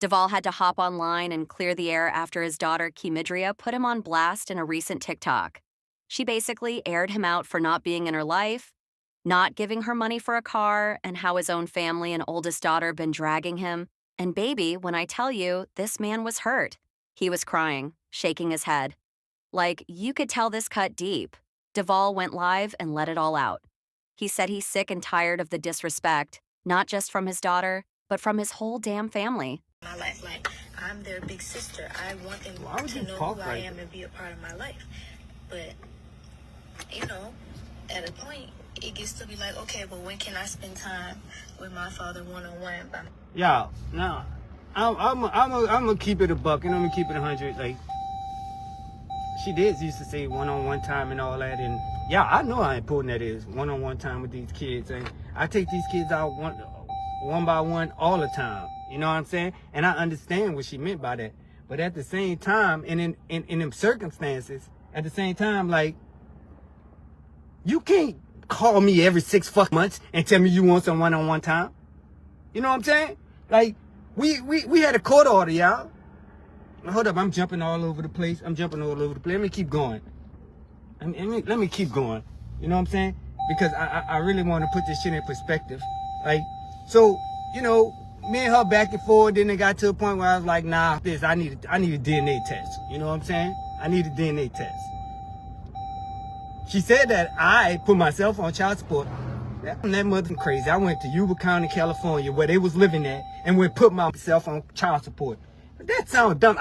Devall had to hop online and clear the air after his daughter Keymidria put him on blast in a recent TikTok. She basically aired him out for not being in her life, not giving her money for a car, and how his own family and oldest daughter been dragging him. And baby, when I tell you, this man was hurt. He was crying, shaking his head. Like, you could tell this cut deep. Devall went live and let it all out. He said he's sick and tired of the disrespect, not just from his daughter, but from his whole damn family. My life, like, I'm their big sister. I want them to know who I am and be a part of my life. But, you know, at a point, it gets to be like, okay, but when can I spend time with my father one-on-one? Yeah, no, I'm gonna keep it a buck, and I'm gonna keep it 100. Like, she did used to say one-on-one time and all that, and yeah, I know how important that is, one-on-one time with these kids. And I take these kids out one by one all the time. You know what I'm saying? And I understand what she meant by that. But at the same time, and in them circumstances, at the same time, like, you can't call me every 6 months and tell me you want some one-on-one time. You know what I'm saying? Like, we had a court order, y'all. Hold up, I'm jumping all over the place. Let me keep going. Let me keep going. You know what I'm saying? Because I really want to put this shit in perspective. Like, so, you know, me and her back and forth, then it got to a point where I was like, nah, I need a DNA test. You know what I'm saying? I need a DNA test. She said that I put myself on child support. That mother crazy. I went to Yuba County, California, where they was living at, and went put myself on child support. That sounds dumb.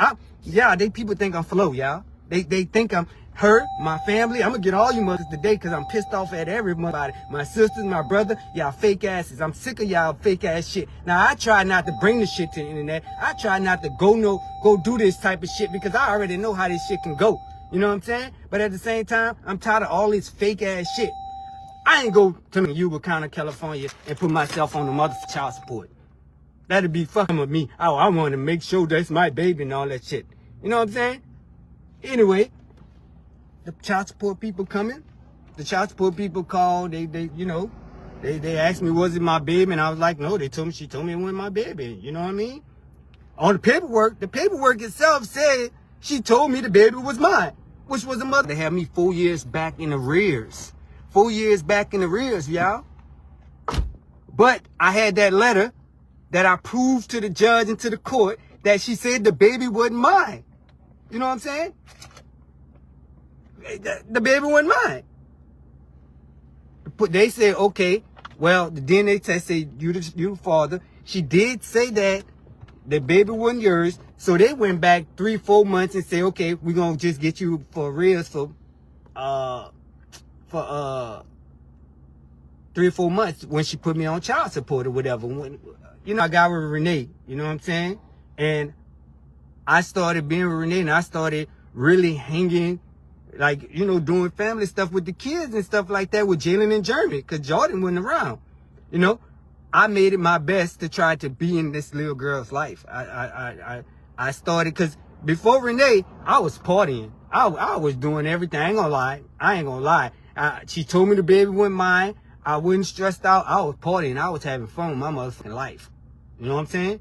People think I'm flow, y'all. They think I'm her, my family. I'm gonna get all you mothers today because I'm pissed off at everybody. My sisters, my brother, y'all fake asses. I'm sick of y'all fake ass shit. Now, I try not to bring this shit to the internet. I try not to go do this type of shit because I already know how this shit can go. You know what I'm saying? But at the same time, I'm tired of all this fake ass shit. I ain't go to Yuba County, California and put myself on the mother's child support. That'd be fucking with me. Oh, I want to make sure that's my baby and all that shit. You know what I'm saying? Anyway, the child support people coming. The child support people called. They asked me, was it my baby? And I was like, no. She told me it wasn't my baby. You know what I mean? On the paperwork itself said she told me the baby was mine, which was the mother. They had me 4 years back in arrears. 4 years back in arrears, y'all. But I had that letter that I proved to the judge and to the court that she said the baby wasn't mine. You know what I'm saying? The baby wasn't mine. But they said, okay, well, the DNA test said you the father. She did say that the baby wasn't yours. So they went back 3-4 months and said, okay, we're going to just get you for arrears for 3 or 4 months when she put me on child support or whatever. I got with Renee, you know what I'm saying? And I started being with Renee and I started really hanging, like, doing family stuff with the kids and stuff like that with Jalen and Jeremy, because Jordan wasn't around. I made it my best to try to be in this little girl's life. I started, because before Renee, I was partying. I was doing everything. I ain't gonna lie. She told me the baby wasn't mine. I wasn't stressed out. I was partying. I was having fun with my motherfucking life. You know what I'm saying?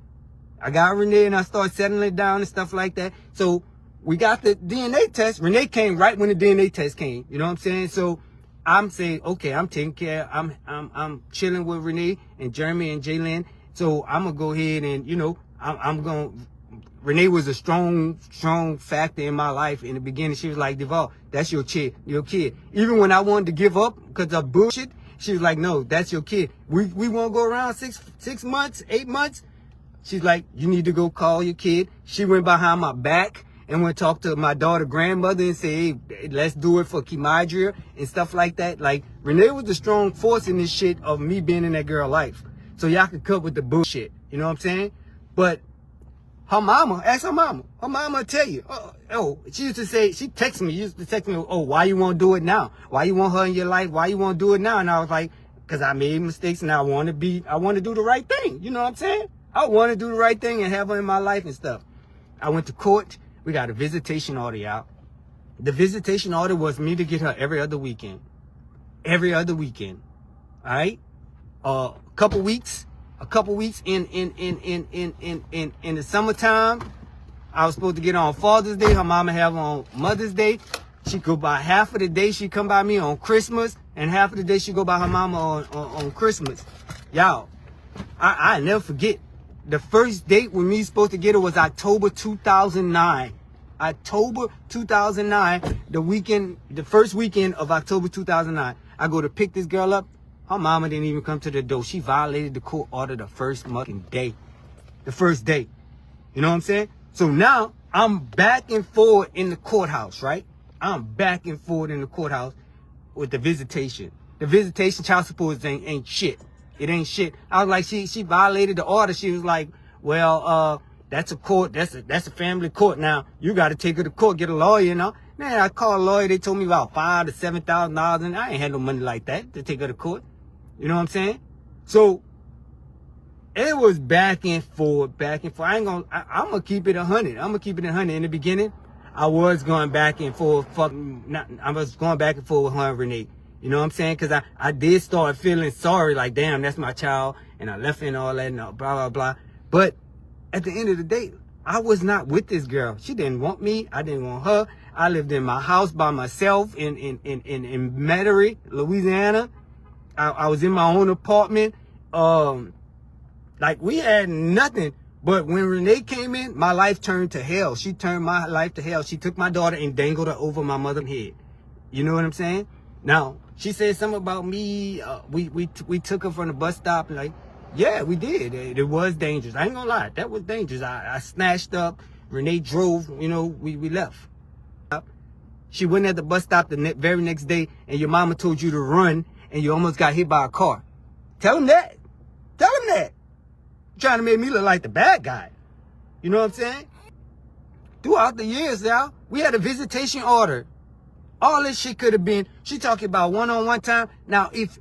I got Renee and I started settling it down and stuff like that. So we got the DNA test. Renee came right when the DNA test came. You know what I'm saying? So I'm saying, okay, I'm taking care. I'm chilling with Renee and Jeremy and Jalen. So I'm gonna go ahead and I'm gonna. Renee was a strong factor in my life in the beginning. She was like, Devall, that's your kid. Even when I wanted to give up because of bullshit, she was like, no, that's your kid. We won't go around 6 months, 8 months. She's like, you need to go call your kid. She went behind my back and went talk to my daughter grandmother and say, hey, let's do it for Keymidria and stuff like that. Like, Renee was the strong force in this shit of me being in that girl's life. So y'all could cut with the bullshit. You know what I'm saying? But her mama, ask her mama. Her mama will tell you. She used to text me, oh, why you want to do it now? Why you want her in your life? Why you want to do it now? And I was like, because I made mistakes and I want to do the right thing. You know what I'm saying? I want to do the right thing and have her in my life and stuff. I went to court. We got a visitation order out. The visitation order was me to get her every other weekend. Every other weekend. All right? A couple weeks. a couple weeks in the summertime. I was supposed to get on Father's Day. Her mama have on Mother's Day. She go by half of the day. She come by me on Christmas, and half of the day she go by her mama on Christmas. Y'all, I never forget. The first date when we supposed to get her was October 2009. October 2009, the first weekend of October 2009. I go to pick this girl up. Her mama didn't even come to the door. She violated the court order the first fucking day. The first day. You know what I'm saying? So now I'm back and forth in the courthouse, right? I'm back and forth in the courthouse with the visitation. The visitation child support ain't shit. It ain't shit. I was like, she violated the order. She was like, well, that's a court. That's a family court. Now you got to take her to court, get a lawyer, you know. Man, I called a lawyer. They told me about $5,000 to $7,000, and I ain't had no money like that to take her to court. You know what I'm saying? So it was back and forth. I'm gonna keep it 100. I'm gonna keep it 100. In the beginning, I was going back and forth. I was going back and forth with her and Renee. You know what I'm saying? Because I did start feeling sorry, like, damn, that's my child, and I left her and all that, and blah, blah, blah. But at the end of the day, I was not with this girl. She didn't want me. I didn't want her. I lived in my house by myself in Metairie, Louisiana. I was in my own apartment. Like, we had nothing. But when Renee came in, my life turned to hell. She turned my life to hell. She took my daughter and dangled her over my mother's head. You know what I'm saying? Now, she said something about me. We took her from the bus stop. Like, yeah, we did. It was dangerous. I ain't gonna lie. That was dangerous. I snatched up. Renee drove. You know, we left. She went at the bus stop the very next day, and your mama told you to run, and you almost got hit by a car. Tell him that. Tell him that. Trying to make me look like the bad guy. You know what I'm saying? Throughout the years, y'all, we had a visitation order. All this shit could have been, she talking about one-on-one time. Now, if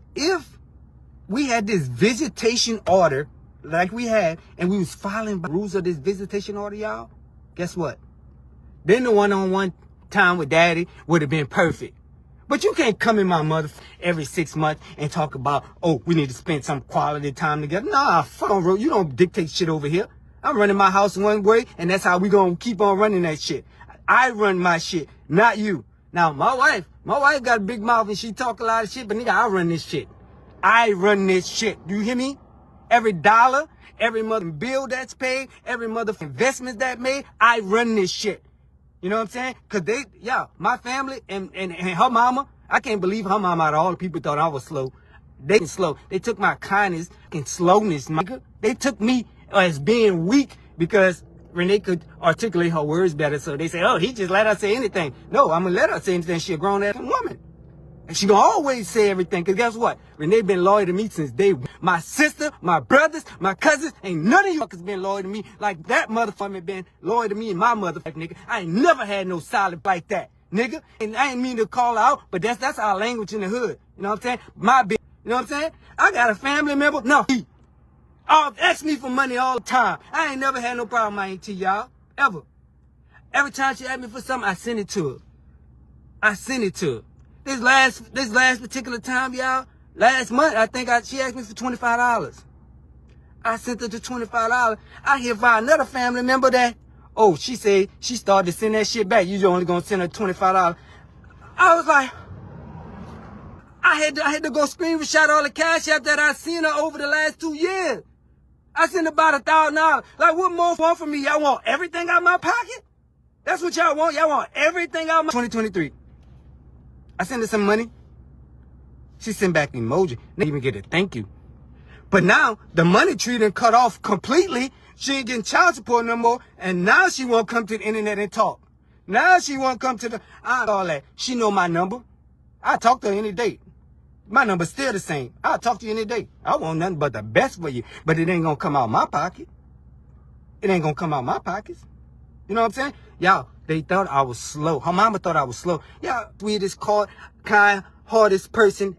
we had this visitation order like we had, and we was following the rules of this visitation order, y'all, guess what? Then the one-on-one time with daddy would have been perfect. But you can't come in my mother every 6 months and talk about, oh, we need to spend some quality time together. Nah, fuck on, bro. You don't dictate shit over here. I'm running my house one way, and that's how we gonna keep on running that shit. I run my shit, not you. Now, my wife got a big mouth and she talk a lot of shit, but nigga, I run this shit. I run this shit. Do you hear me? Every dollar, every mother bill that's paid, every mother investment that made, I run this shit. You know what I'm saying? Cause my family and her mama, I can't believe her mama out of all the people thought I was slow. They slow. They took my kindness and slowness, nigga. They took me as being weak because Renee could articulate her words better. So they say, oh, he just let her say anything. No, I'm gonna let her say anything. She a grown ass woman. And she gonna always say everything. Cause guess what? Renee been loyal to me since day one. My sister, my brothers, my cousins, ain't none of you fuckers been loyal to me like that motherfucker been loyal to me and my motherfucker, nigga. I ain't never had no solid like that, nigga. And I ain't mean to call out, but that's our language in the hood. You know what I'm saying? My bitch. You know what I'm saying? I got a family member. No, he. Ask me for money all the time. I ain't never had no problem, I ain't to y'all. Ever. Every time she asked me for something, I send it to her. This last particular time, y'all, last month, I think she asked me for $25. I sent her the $25. I hear by another family member that, oh, she said she started to send that shit back. You only gonna send her $25. I was like, I had to go screenshot all the cash app that I seen her over the last 2 years. I sent about $1,000. Like, what more want from me? Y'all want everything out my pocket? That's what y'all want? Y'all want everything out my 2023. I sent her some money. She sent back an emoji. Didn't even get a thank you. But now, the money tree done cut off completely. She ain't getting child support no more. And now she won't come to the internet and talk. Now she won't come to all that. She know my number. I talk to her any day. My number's still the same. I'll talk to you any day. I want nothing but the best for you. But it ain't gonna come out my pocket. It ain't gonna come out my pockets. You know what I'm saying? Y'all, they thought I was slow. Her mama thought I was slow. Y'all, sweetest, kind, hardest person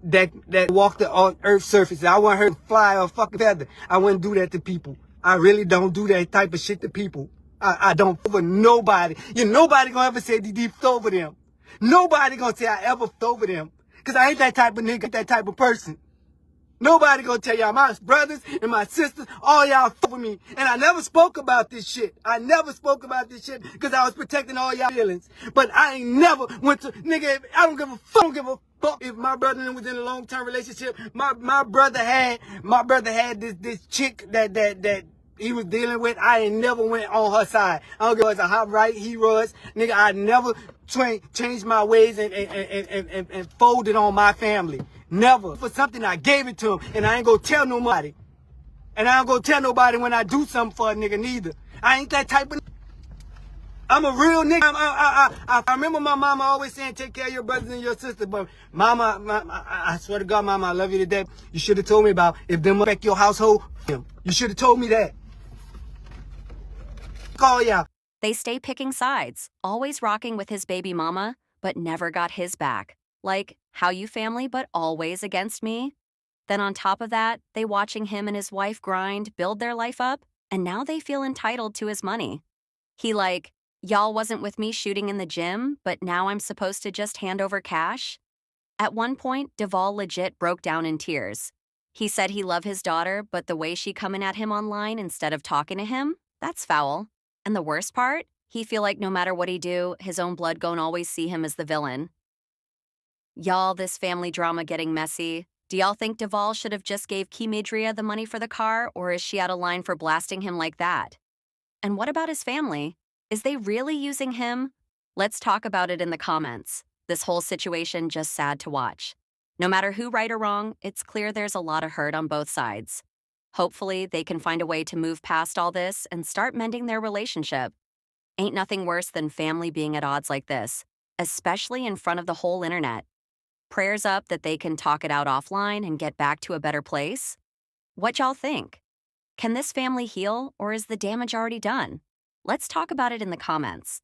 that walked the earth's surface. I wouldn't hurt a fly or a fucking feather. I wouldn't do that to people. I really don't do that type of shit to people. I don't over nobody. Nobody gonna ever say deep over them. Nobody gonna say I ever over them. Cause I ain't that type of nigga, that type of person. Nobody gonna tell y'all. My brothers and my sisters, all y'all fuck with me. And I never spoke about this shit. I never spoke about this shit because I was protecting all y'all feelings. But I ain't never went to, nigga, I don't give a fuck. I don't give a fuck if my brother was in a long-term relationship. My brother had this chick that he was dealing with. I ain't never went on her side. I don't give a how right he was. Nigga, I never changed my ways and folded on my family. Never. For something, I gave it to him, and I ain't gonna tell nobody. And I ain't gonna tell nobody when I do something for a nigga neither. I ain't that type of. I'm a real nigga. I remember my mama always saying, take care of your brothers and your sisters. But mama, I swear to God, mama, I love you to death. You should have told me about if them affect your household. You should have told me that. Call y'all. They stay picking sides, always rocking with his baby mama, but never got his back. Like, how you family, but always against me? Then on top of that, they watching him and his wife grind, build their life up, and now they feel entitled to his money. He like, y'all wasn't with me shooting in the gym, but now I'm supposed to just hand over cash? At one point, Devall legit broke down in tears. He said he loved his daughter, but the way she coming at him online instead of talking to him, that's foul. And the worst part, he feel like no matter what he do, his own blood gon' always see him as the villain. Y'all, this family drama getting messy. Do y'all think Devall should have just gave Keymidria the money for the car, or is she out of line for blasting him like that? And what about his family? Is they really using him? Let's talk about it in the comments. This whole situation just sad to watch. No matter who right or wrong, it's clear there's a lot of hurt on both sides. Hopefully, they can find a way to move past all this and start mending their relationship. Ain't nothing worse than family being at odds like this, especially in front of the whole internet. Prayers up that they can talk it out offline and get back to a better place. What y'all think? Can this family heal, or is the damage already done? Let's talk about it in the comments.